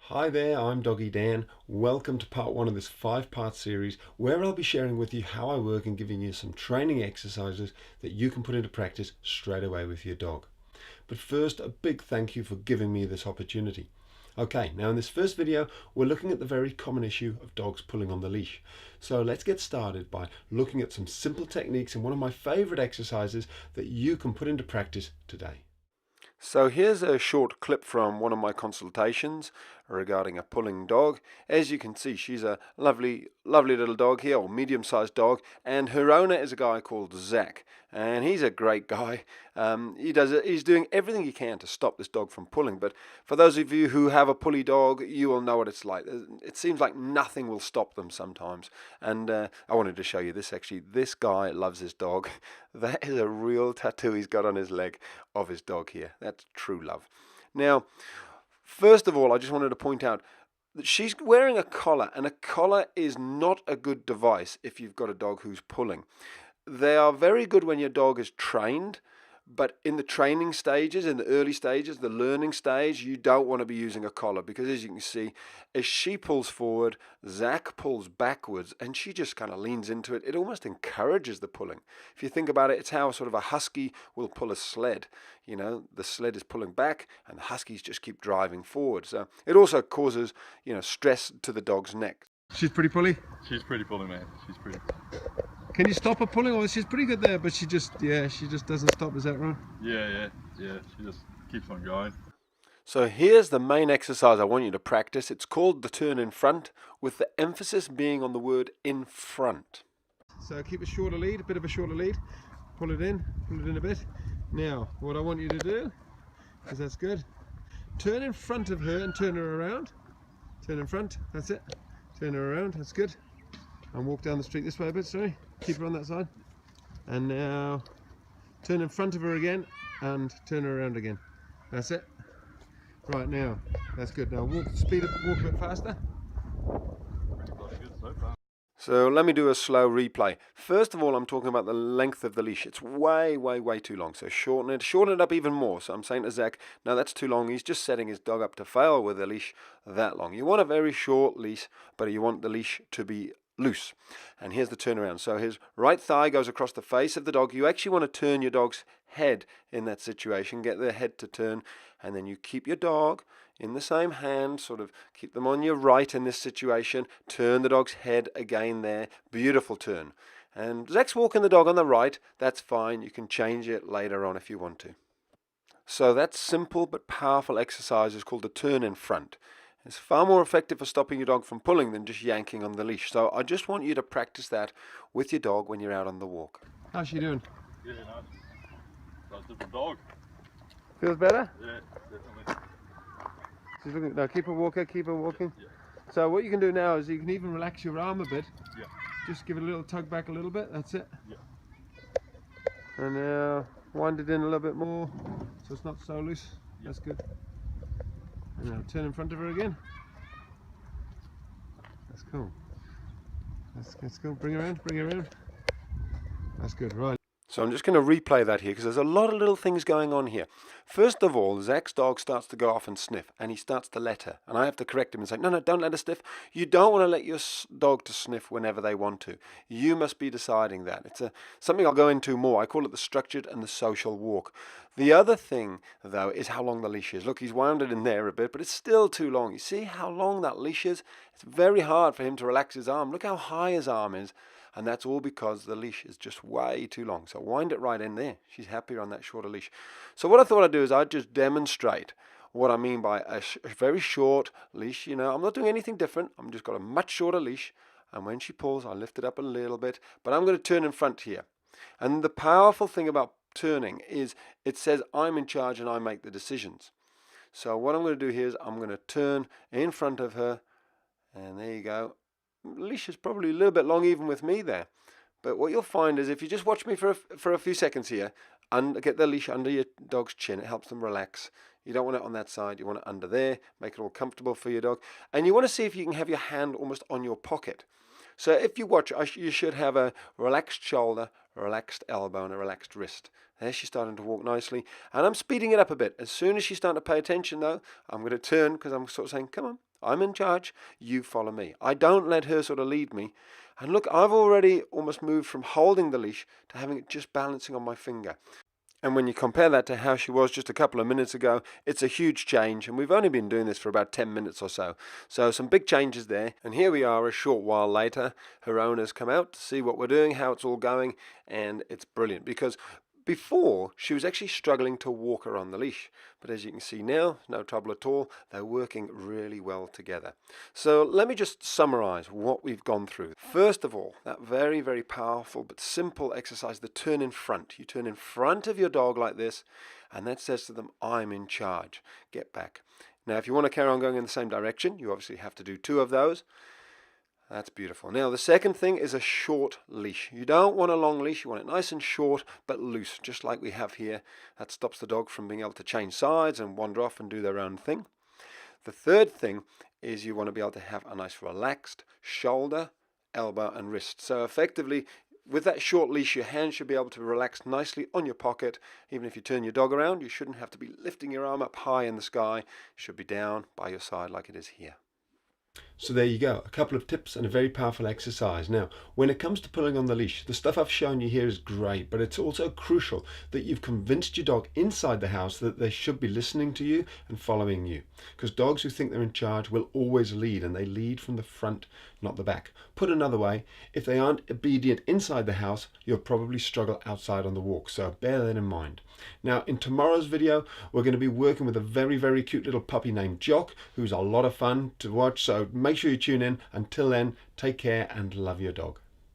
Hi there, I'm Doggy Dan. Welcome to part one of this 5-part series where I'll be sharing with you how I work and giving you some training exercises that you can put into practice straight away with your dog. But first, a big thank you for giving me this opportunity. Okay, now in this first video, we're looking at the very common issue of dogs pulling on the leash. So let's get started by looking at some simple techniques and one of my favorite exercises that you can put into practice today. So here's a short clip from one of my consultations regarding a pulling dog. As you can see, she's a lovely little dog here, or medium-sized dog, and her owner is a guy called Zach, and he's a great guy. He's doing everything he can to stop this dog from pulling, but for those of you who have a pulley dog, you will know what it's like. It seems like nothing will stop them sometimes, and I wanted to show you this actually. This guy loves his dog. That is a real tattoo he's got on his leg of his dog here. That's true love. Now, first of all, I just wanted to point out that she's wearing a collar, and a collar is not a good device if you've got a dog who's pulling. They are very good when your dog is trained, but in the training stages, in the early stages, the learning stage, you don't want to be using a collar because, as you can see, as she pulls forward, Zach pulls backwards, and she just kind of leans into it. It almost encourages the pulling. If you think about it, it's how sort of a husky will pull a sled. You know, the sled is pulling back, and the huskies just keep driving forward. So it also causes, stress to the dog's neck. She's pretty pulley? She's pretty pulling, man. She's pretty. Can you stop her pulling? Or she's pretty good there, but she just doesn't stop. Is that right? Yeah. She just keeps on going. So here's the main exercise I want you to practice. It's called the turn in front, with the emphasis being on the word in front. So keep a shorter lead, a bit of a shorter lead. Pull it in a bit. Now, what I want you to do, because that's good, turn in front of her and turn her around. Turn in front, that's it. Turn her around, that's good. And walk down the street this way a bit, sorry. Keep her on that side. And now turn in front of her again and turn her around again. That's it. Right, now, that's good. Now walk a bit faster. So let me do a slow replay. First of all, I'm talking about the length of the leash. It's way too long. So shorten it up even more. So I'm saying to Zach, no, that's too long. He's just setting his dog up to fail with a leash that long. You want a very short leash, but you want the leash to be loose. And here's the turnaround. So his right thigh goes across the face of the dog. You actually want to turn your dog's head in that situation, get their head to turn, and then you keep your dog in the same hand, sort of keep them on your right in this situation, turn the dog's head again there, beautiful turn. And Zach's walking the dog on the right, that's fine, you can change it later on if you want to. So that simple but powerful exercise is called the turn in front. It's far more effective for stopping your dog from pulling than just yanking on the leash. So I just want you to practice that with your dog when you're out on the walk. How's she doing? Yeah, nice. That's a different dog. Feels better? Yeah, definitely. She's looking, now keep her walking. Yeah. So what you can do now is you can even relax your arm a bit. Yeah. Just give it a little tug back a little bit, that's it. Yeah. And now wind it in a little bit more so it's not so loose. Yeah. That's good. And now turn in front of her again. That's cool. That's cool. Bring her around. That's good, right. So I'm just going to replay that here because there's a lot of little things going on here. First of all, Zach's dog starts to go off and sniff, and he starts to let her. And I have to correct him and say, no, don't let her sniff. You don't want to let your dog to sniff whenever they want to. You must be deciding that. It's something I'll go into more. I call it the structured and the social walk. The other thing, though, is how long the leash is. Look, he's wound it in there a bit, but it's still too long. You see how long that leash is? It's very hard for him to relax his arm. Look how high his arm is. And that's all because the leash is just way too long. So wind it right in there. She's happier on that shorter leash. So what I thought I'd do is I'd just demonstrate what I mean by a very short leash. I'm not doing anything different. I'm just got a much shorter leash. And when she pulls, I lift it up a little bit. But I'm going to turn in front here. And the powerful thing about turning is it says I'm in charge and I make the decisions. So what I'm going to do here is I'm going to turn in front of her. And there you go. Leash is probably a little bit long even with me there, but what you'll find is if you just watch me for a few seconds here and get the leash under your dog's chin, it helps them relax. You don't want it on that side, you want it under there, make it all comfortable for your dog, and you want to see if you can have your hand almost on your pocket. So if you watch, you should have a relaxed shoulder, a relaxed elbow and a relaxed wrist. There she's starting to walk nicely, and I'm speeding it up a bit. As soon as she's starting to pay attention though, I'm going to turn, because I'm sort of saying, come on, I'm in charge, you follow me. I don't let her sort of lead me. And look, I've already almost moved from holding the leash to having it just balancing on my finger. And when you compare that to how she was just a couple of minutes ago, it's a huge change. And we've only been doing this for about 10 minutes or so. So some big changes there. And here we are a short while later. Her owner's come out to see what we're doing, how it's all going. And it's brilliant, because before, she was actually struggling to walk her on the leash. But as you can see now, no trouble at all. They're working really well together. So let me just summarize what we've gone through. First of all, that very, very powerful but simple exercise, the turn in front. You turn in front of your dog like this, and that says to them, I'm in charge. Get back. Now, if you want to carry on going in the same direction, you obviously have to do 2 of those. That's beautiful. Now, the second thing is a short leash. You don't want a long leash. You want it nice and short, but loose, just like we have here. That stops the dog from being able to change sides and wander off and do their own thing. The third thing is you want to be able to have a nice relaxed shoulder, elbow, and wrist. So effectively, with that short leash, your hand should be able to relax nicely on your pocket. Even if you turn your dog around, you shouldn't have to be lifting your arm up high in the sky. It should be down by your side like it is here. So there you go, a couple of tips and a very powerful exercise. Now, when it comes to pulling on the leash, the stuff I've shown you here is great, but it's also crucial that you've convinced your dog inside the house that they should be listening to you and following you. Because dogs who think they're in charge will always lead, and they lead from the front, not the back. Put another way, if they aren't obedient inside the house, you'll probably struggle outside on the walk, so bear that in mind. Now, in tomorrow's video, we're going to be working with a very, very cute little puppy named Jock, who's a lot of fun to watch, so make sure you tune in. Until then, take care and love your dog.